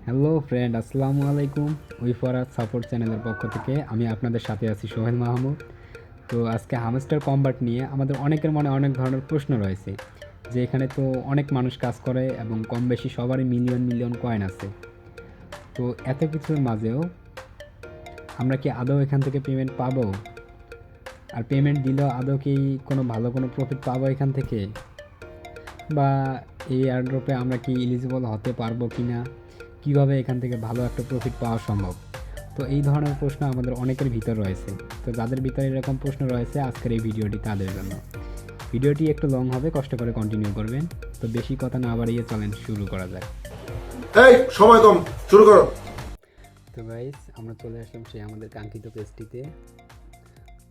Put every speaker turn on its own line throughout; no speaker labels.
Hello friend, আসসালামু আলাইকুম। We Farhad support চ্যানেলের পক্ষ থেকে আমি আপনাদের সাথে আছি সোহেল মাহমুদ। তো আজকে হামস্টার কম্বাট নিয়ে আমাদের অনেকের মনে অনেক ধরনের প্রশ্ন রয়েছে যে এখানে তো অনেক মানুষ কাজ করে এবং কম বেশি সবারই মিলিয়ন মিলিয়ন কয়েন আছে। তো এত কিছুর মাঝেও আমরা কি আদৌ এখান থেকে পেমেন্ট পাবো? আর পেমেন্ট দিলেও আদৌ কি কোনো প্রফিট পাবো এখান থেকে? বা এই এয়ারড্রপে আমরা কি এলিজিবল হতে পারবো কি না, কীভাবে এখান থেকে ভালো একটা প্রফিট পাওয়া সম্ভব? তো এই ধরনের প্রশ্ন আমাদের অনেকের ভিতর রয়েছে। তো যাদের ভিতরে এরকম প্রশ্ন রয়েছে, আজকের এই ভিডিওটি তাদের জন্য। ভিডিওটি একটু লং হবে, কষ্ট করে কন্টিনিউ করবেন। তো বেশি কথা না বাড়িয়ে চলেন শুরু করা যাক।
এই সময় কম, শুরু করো।
তো গাইস, আমরা চলে আসলাম সেই আমাদের কাঙ্ক্ষিত পেজটিতে।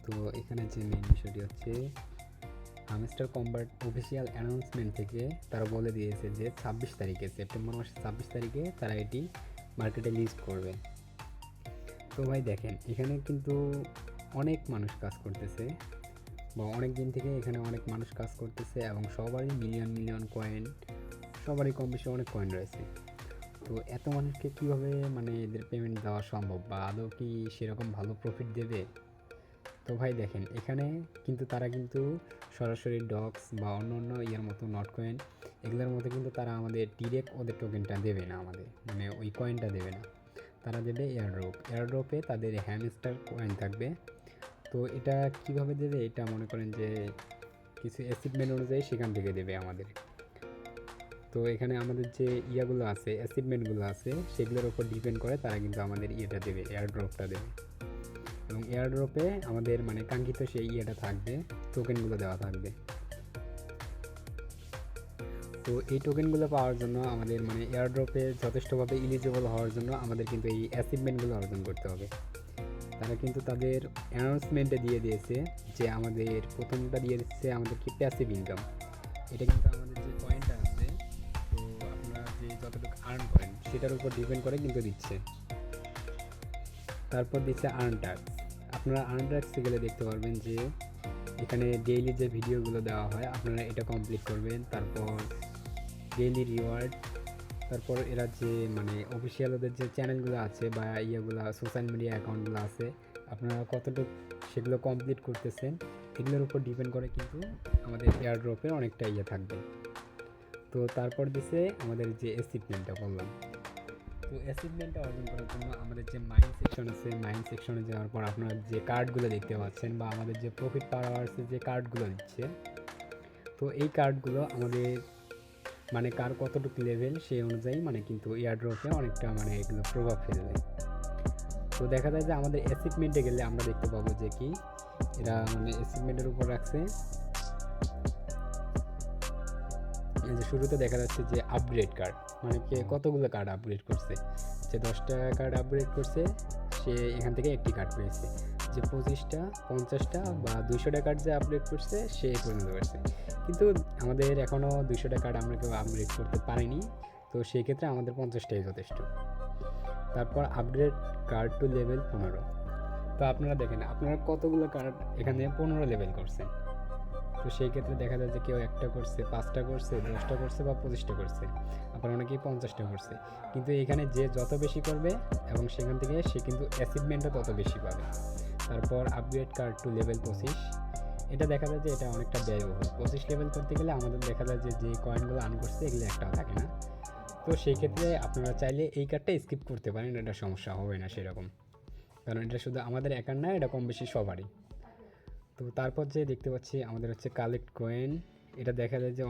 তো এখানে যে মেইন বিষয়টি হচ্ছে, হামস্টার কম্বাট অফিসিয়াল অ্যানাউন্সমেন্ট থেকে তারা বলে দিয়েছে যে 26 তারিখে, সেপ্টেম্বর মাসের 26 তারিখে তারা এটি মার্কেটে লিস্ট করবে। তো ভাই দেখেন, এখানে কিন্তু অনেক মানুষ কাজ করতেছে, বা অনেক দিন থেকে এখানে অনেক মানুষ কাজ করতেছে এবং সবারই মিলিয়ন মিলিয়ন কয়েন, সবারই কম বেশি অনেক কয়েন রয়েছে। তো এত মানুষকে কীভাবে এদের পেমেন্ট দেওয়া সম্ভব, বা আদৌ কি সেরকম ভালো প্রফিট দেবে? তো ভাই দেখেন, এখানে কিন্তু তারা কিন্তু সরাসরি ডক্স বা অন্য অন্য ইয়ের মতো নট কয়েন এগুলোর মতো কিন্তু তারা আমাদের ডিরেক্ট ওদের টোকেনটা দেবে না, আমাদের ওই কয়েনটা দেবে না। তারা দেবে এয়ারড্রপে তাদের হ্যামস্টার কয়েন থাকবে। তো এটা কিভাবে দেবে, এটা মনে করেন যে কিছু অ্যাচিভমেন্ট অনুযায়ী সেখান থেকে দেবে আমাদের। তো এখানে আমাদের যে ইয়াগুলো আছে, অ্যাচিভমেন্টগুলো আছে, সেগুলোর উপর ডিপেন্ড করে তারা কিন্তু আমাদের ইয়েটা দেবে, এয়ারড্রপটা দেবে। এবং এয়ারড্রপে আমাদের কাঙ্ক্ষিত সেই ইয়েটা থাকবে, টোকেনগুলো দেওয়া থাকবে। তো এই টোকেনগুলো পাওয়ার জন্য আমাদের এয়ারড্রপে যথেষ্টভাবে এলিজিবল হওয়ার জন্য আমাদের কিন্তু এই অ্যাচিভমেন্টগুলো অর্জন করতে হবে। তারা কিন্তু তাদের অ্যানাউন্সমেন্টে দিয়ে দিয়েছে যে আমাদের প্রথমটা দিয়ে দিচ্ছে আমাদের কি প্যাসিভ ইনকাম। এটা কিন্তু আমাদের যে কয়েনটা আছে, তো আপনারা যে যতটুকু আর্ন করেন সেটার উপর ডিপেন্ড করে কিন্তু দিচ্ছে। তারপর দিচ্ছে আর্ন ট্যাক্স। আপনারা আর্ন ট্যাক্সে গেলে দেখতে পারবেন যে এখানে ডেইলি যে ভিডিওগুলো দেওয়া হয় আপনারা এটা কমপ্লিট করবেন। তারপর ডেইলি রিওয়ার্ড, তারপর এরা যে অফিসিয়াল ওদের যে চ্যানেলগুলো আছে বা ইয়েগুলো সোশ্যাল মিডিয়া অ্যাকাউন্টগুলো আছে, আপনারা কতটুকু সেগুলো কমপ্লিট করতেছেন এগুলোর উপর ডিপেন্ড করে কিন্তু আমাদের এয়ারড্রপের অনেকটা ইয়ে থাকবে। তো তারপর দিছে আমাদের যে অ্যাচিভমেন্টটা বললাম। তো অ্যাচিভমেন্টটা অর্জন করার জন্য আমাদের যে মাইন্ড সেকশন আছে, মাইন্ড সেকশনে যাওয়ার পর আপনারা যে কার্ডগুলো দেখতে পাচ্ছেন, বা আমাদের যে প্রফিট পার আওয়ার্সে যে কার্ডগুলো দিচ্ছে, তো এই কার্ডগুলো আমাদের কার কতটুকু লেভেল সেই অনুযায়ী কিন্তু এয়ারড্রপে অনেকটা এগুলো প্রভাব ফেলবে। তো দেখা যায় যে আমাদের অ্যাচিভমেন্টে গেলে আমরা দেখতে পাবো যে কি এরা অ্যাচিভমেন্টের উপর রাখছে, যে শুরুতে দেখা যাচ্ছে যে আপগ্রেড কার্ড, কে কতগুলো কার্ড আপগ্রেড করছে। যে 10টা কার্ড আপগ্রেড করছে সে এখান থেকে একটি কার্ড পেয়েছে। যে 25টা 50টা বা 200টা কার্ড যে আপগ্রেড করছে সে পর্যন্ত পারছে। কিন্তু আমাদের এখনও 200টা কার্ড আমরা কেউ আপগ্রেড করতে পারিনি, তো সেই ক্ষেত্রে আমাদের 50টাই যথেষ্ট। তারপর আপগ্রেড কার্ড টু লেভেল 15। তো আপনারা দেখেন আপনারা কতগুলো কার্ড এখানে 15 লেভেল করছেন। তো সেই ক্ষেত্রে দেখা যায় যে কেউ একটা করছে, 5টা করছে, 10টা করছে বা 25টা করছে, আবার অনেকেই 50টা করছে। কিন্তু এখানে যে যত বেশি করবে এবং সেখান থেকে সে কিন্তু অ্যাচিভমেন্টও তত বেশি পাবে। তারপর আপগ্রেড কার্ড টু লেভেল 25, এটা দেখা যায় যে এটা অনেকটা ব্যয়বহুল। 25 লেভেল করতে গেলে আমাদের দেখা যায় যে যে কয়েনগুলো আর্ন করছে এগুলো একটাও থাকে না। তো সেই ক্ষেত্রে আপনারা চাইলে এই কার্ডটা স্কিপ করতে পারেন, এটা সমস্যা হবে না সেরকম, কারণ এটা শুধু আমাদের একার না, এটা কম বেশি সবারই। তো তারপর যে দেখতে পাচ্ছি আমাদের হচ্ছে কালেক্ট কয়েন। এটা দেখা যায় যে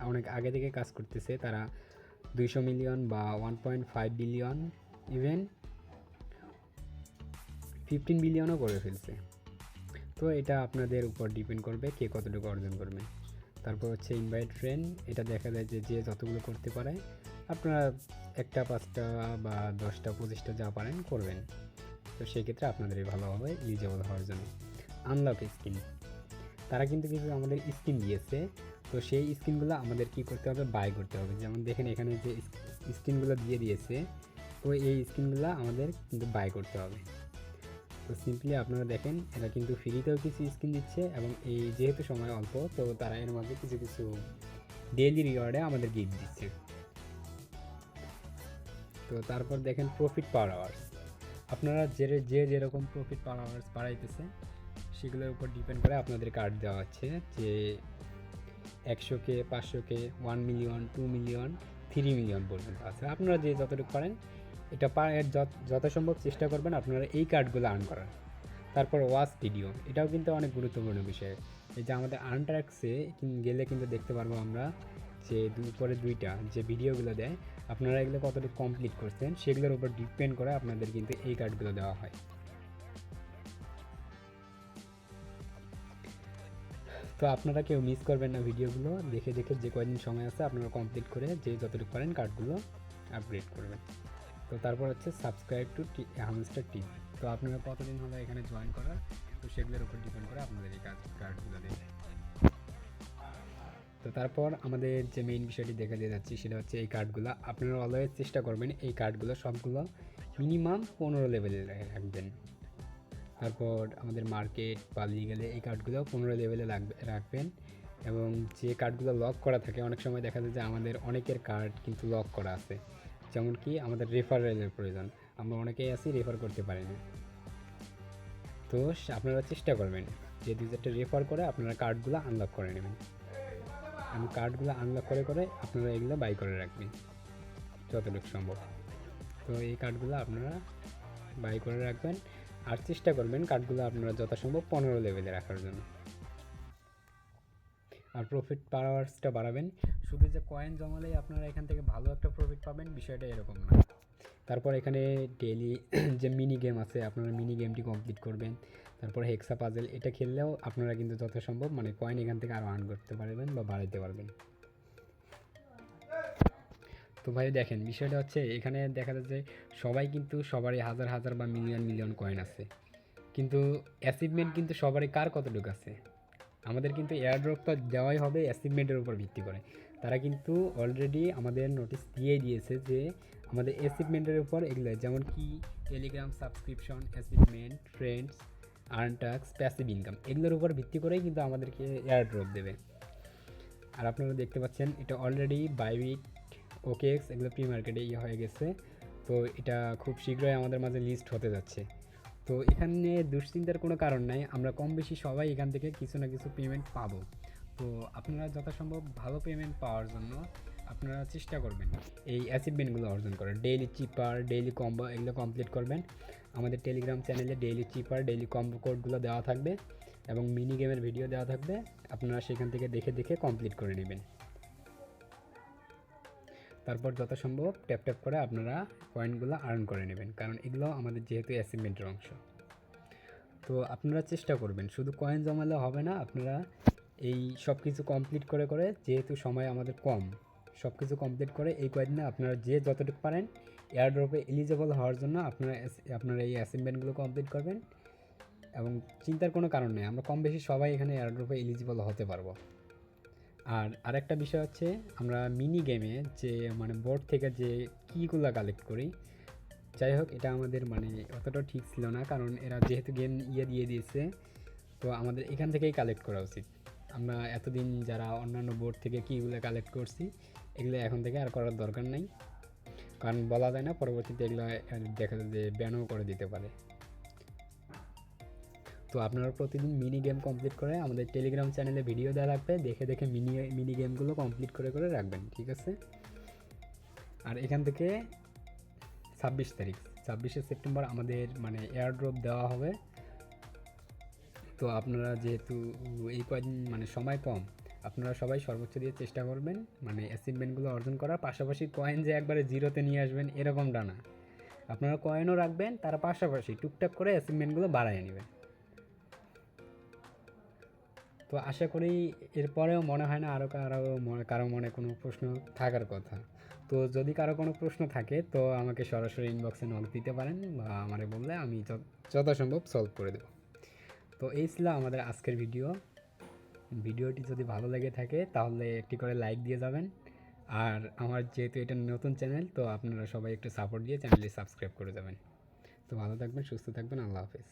অনেক আগে থেকে কাজ করতেছে, তারা 200 মিলিয়ন বা 1.5 বিলিয়ন, ইভেন 15 বিলিয়নও করে ফেলছে। তো এটা আপনাদের উপর ডিপেন্ড করবে কে কতটুকু অর্জন করবে। তারপর হচ্ছে ইনভাইট ফ্রেন্ড, এটা দেখা যায় যে যে যতগুলো করতে পারে, আপনারা 1টা 5টা বা 10টা 25টা যা পারেন করবেন। তো সেক্ষেত্রে আপনাদেরই ভালো হবে এলিজিবল হওয়ার জন্য। আনলক স্কিন, তারা কিন্তু কিছু আমাদের স্কিন দিয়েছে। তো সেই স্কিনগুলো আমাদের কি করতে হবে, বাই করতে হবে। যেমন দেখেন এখানে যে স্কিনগুলো দিয়ে দিয়েছে, তো এই স্কিনগুলো আমাদের কিন্তু বাই করতে হবে। তো সিম্পলি আপনারা দেখেন এরা কিন্তু ফ্রিতেও কিছু স্কিন দিচ্ছে, এবং এই যেহেতু সময় অল্প, তো তারা এর মধ্যে কিছু কিছু ডেইলি রিওয়ার্ডে আমাদের গিফট দিচ্ছে। তো তারপর দেখেন প্রফিট পার আওয়ার্স। আপনারা যে যেরকম প্রফিট পার আওয়ার্স বাড়াইতেছে সেগুলোর উপর ডিপেন্ড করে আপনাদের কার্ড দেওয়া হচ্ছে, যে 100K, 500K, 1 million, 2 million, 3 million পর্যন্ত আছে। আপনারা যে যতটুকু পারেন এটা যত সম্ভব চেষ্টা করবেন আপনারা এই কার্ডগুলো আর্ন করার। তারপর ওয়াচ ভিডিও, এটাও কিন্তু অনেক গুরুত্বপূর্ণ বিষয়। এই যে আমাদের আর্নট্রাক্সে গেলে কিন্তু দেখতে পারবো আমরা যে উপরে দুইটা যে ভিডিওগুলো দেয়, আপনারা এগুলো কতটুকু কমপ্লিট করছেন সেগুলোর উপর ডিপেন্ড করে আপনাদের কিন্তু এই কার্ডগুলো দেওয়া হয়। তো আপনারা কেউ মিস করবেন না, ভিডিওগুলো দেখে দেখে যে কয়দিন সময় আছে আপনারা কমপ্লিট করে যে যতটুকু পারেন কার্ডগুলো আপগ্রেড করবেন। তো তারপর হচ্ছে সাবস্ক্রাইব টু হ্যামস্টার টিভি। তো আপনারা কতদিন হলো এখানে জয়েন করার, তো সেগুলোর উপর ডিপেন্ড করে আপনাদের এই কার্ডগুলো দেবে। তো তারপর আমাদের যে মেইন বিষয়টি দেখা দিয়ে যাচ্ছি সেটা হচ্ছে এই কার্ডগুলো আপনারা অলওয়েজ চেষ্টা করবেন এই কার্ডগুলো সবগুলো মিনিমাম 15 লেভেলে রাখবেন। তারপর আমাদের মার্কেট বা লিগেলে এই কার্ডগুলো 15 লেভেলে রাখবেন। এবং যে কার্ডগুলো লক করা থাকে, অনেক সময় দেখা যায় যে আমাদের অনেকের কার্ড কিন্তু লক করা আছে, যেমন কি আমাদের রেফারেলের প্রয়োজন, আমরা অনেকেই আছি রেফার করতে পারি না। তো আপনারা চেষ্টা করবেন যে 2-4টা রেফার করে আপনারা কার্ডগুলো আনলক করে নেবেন। এবং কার্ডগুলো আনলক করে করে আপনারা এগুলো বাই করে রাখবেন যতটুকু সম্ভব। তো এই কার্ডগুলো আপনারা বাই করে রাখবেন আর চেষ্টা করবেন কার্ডগুলো আপনারা যথাসম্ভব 15 লেভেলে রাখার জন্য। আর প্রফিট পার আওয়ার্সটা বাড়াবেন। শুধু যে কয়েন জমালেই আপনারা এখান থেকে ভালো একটা প্রফিট পাবেন বিষয়টা এরকম না। তারপর এখানে ডেইলি যে মিনি গেম আছে আপনারা মিনি গেমটি কমপ্লিট করবেন। তারপর হেক্সা পাজেল, এটা খেললেও আপনারা কিন্তু যথাসম্ভব মানে কয়েন এখান থেকে আরও আর্ন করতে পারবেন বা বাড়াইতে পারবেন। তো ভাই দেখেন বিষয়টা হচ্ছে এখানে দেখা যাচ্ছে সবাই কিন্তু সবারই হাজার হাজার বা মিলিয়ন মিলিয়ন কয়েন আছে, কিন্তু অ্যাচিভমেন্ট কিন্তু সবারই কার কতটুকু আছে। আমাদের কিন্তু এয়ারড্রপটা দেওয়াই হবে অ্যাচিভমেন্টের উপর ভিত্তি করে। তারা কিন্তু অলরেডি আমাদের নোটিশ দিয়েই দিয়েছে যে আমাদের অ্যাচিভমেন্টের উপর এগুলো, যেমন কি টেলিগ্রাম সাবস্ক্রিপশন, অ্যাচিভমেন্ট, ফ্রেন্ডস, আর্নটাক্স, প্যাসিভ ইনকাম, এগুলোর উপর ভিত্তি করেই কিন্তু আমাদেরকে এয়ারড্রপ দেবে। আর আপনারা দেখতে পাচ্ছেন এটা অলরেডি বাইবিট, ওকেএক্স এগুলো প্রি মার্কেটে হয়ে গেছে। তো এটা খুব শীঘ্রই আমাদের মাঝে লিস্ট হতে যাচ্ছে। তো এখানে দুশ্চিন্তার কোনো কারণ নাই, আমরা কম বেশি সবাই এখান থেকে কিছু না কিছু পেমেন্ট পাবো। তো আপনারা যথাসম্ভব ভালো পেমেন্ট পাওয়ার জন্য আপনারা চেষ্টা করবেন এই অ্যাচিভমেন্টগুলো অর্জন করার। ডেইলি চিপার, ডেইলি কম্বো এগুলো কমপ্লিট করবেন। আমাদের টেলিগ্রাম চ্যানেলে ডেইলি চিপার, ডেইলি কম্বো কোডগুলো দেওয়া থাকবে এবং মিনি গেমের ভিডিও দেওয়া থাকবে, আপনারা সেখান থেকে দেখে দেখে কমপ্লিট করে নেবেন। তারপর যথাসম্ভব ট্যাপ ট্যাপ করে আপনারা কয়েনগুলো আর্ন করে নেবেন, কারণ এগুলো আমাদের যেহেতু অ্যাচিভমেন্টের অংশ। তো আপনারা চেষ্টা করবেন, শুধু কয়েন জমালে হবে না, আপনারা এই সব কিছু কমপ্লিট করে করে, যেহেতু সময় আমাদের কম, সব কিছু কমপ্লিট করে এই কয়েকদিনে আপনারা যে যতটুকু পারেন এয়ারড্রপে এলিজেবল হওয়ার জন্য আপনারা এই অ্যাচিভমেন্টগুলো কমপ্লিট করবেন। এবং চিন্তার কোনো কারণ নেই, আমরা কম বেশি সবাই এখানে এয়ারড্রপে এলিজিবল হতে পারবো। আর আরেকটা বিষয় হচ্ছে আমরা মিনি গেমে যে মানে বোর্ড থেকে যে কীগুলো কালেক্ট করি, যাই হোক এটা আমাদের মানে অতটা ঠিক ছিল না, কারণ এরা যেহেতু গেম দিয়ে দিয়েছে তো আমাদের এখান থেকেই কালেক্ট করা উচিত। আমরা এতদিন যারা অন্যান্য বোর্ড থেকে কীগুলো কালেক্ট করছি এগুলো এখন থেকে আর করার দরকার নাই, কারণ বলা যায় না পরবর্তীতে এগুলো দেখা যায় যে ব্যানও করে দিতে পারে। তো আপনারা প্রতিদিন মিনি গেম কমপ্লিট করে আমাদের টেলিগ্রাম চ্যানেলে ভিডিও দেওয়া থাকবে, দেখে দেখে মিনি গেমগুলো কমপ্লিট করে করে রাখবেন, ঠিক আছে। আর এখান থেকে 26শে সেপ্টেম্বর আমাদের মানে এয়ারড্রপ দেওয়া হবে। তো আপনারা যেহেতু এই কয়েকদিন মানে সময় কম, আপনারা সবাই সর্বোচ্চ দিয়ে চেষ্টা করবেন মানে অ্যাচিভমেন্টগুলো অর্জন করার, পাশাপাশি কয়েন যে একবারে জিরোতে নিয়ে আসবেন এরকমটা না, আপনারা কয়েনও রাখবেন, তার পাশাপাশি টুকটাক করে অ্যাচিভমেন্টগুলো বাড়ায় নেবেন। তো আশা করি এরপরেও মনে হয় না কারো মনে কোনো প্রশ্ন থাকার কথা। তো যদি কারো কোনো প্রশ্ন থাকে তো আমাকে সরাসরি ইনবক্সে নক দিতে পারেন বা আমারে বললে আমি যথাসম্ভব সলভ করে দেব। তো এই ছিল আমাদের আজকের ভিডিওটি যদি ভালো লেগে থাকে তাহলে একটি করে লাইক দিয়ে যাবেন। আর আমার যেহেতু এটা নতুন চ্যানেল, তো আপনারা সবাই একটু সাপোর্ট দিয়ে চ্যানেলটি সাবস্ক্রাইব করে যাবেন। তো ভালো থাকবেন, সুস্থ থাকবেন, আল্লাহ হাফেজ।